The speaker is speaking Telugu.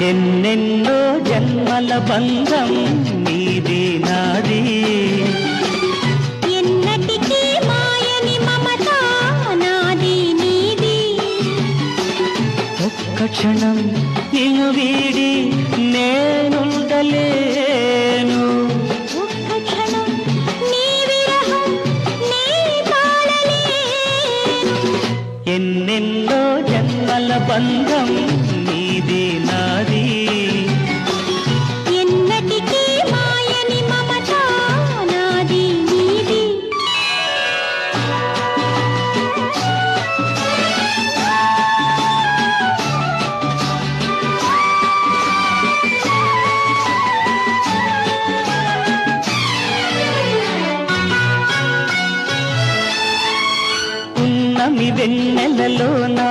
ఎన్నెన్నో జన్మల బంధం నీది నాది, ఎన్నటికీ మాయని మమత నాది నీది. ఒక్క క్షణం నిన్ను వీడి నేనుండలేను, ఒక్క క్షణం నీ విరహం నీ తాళలేను. ఎన్నెన్నో జన్మల బంధం నీది నాది, ఎన్నటికీ మాయని మమత నాది నీది. ఉన్నమి వెన్నెలలో నా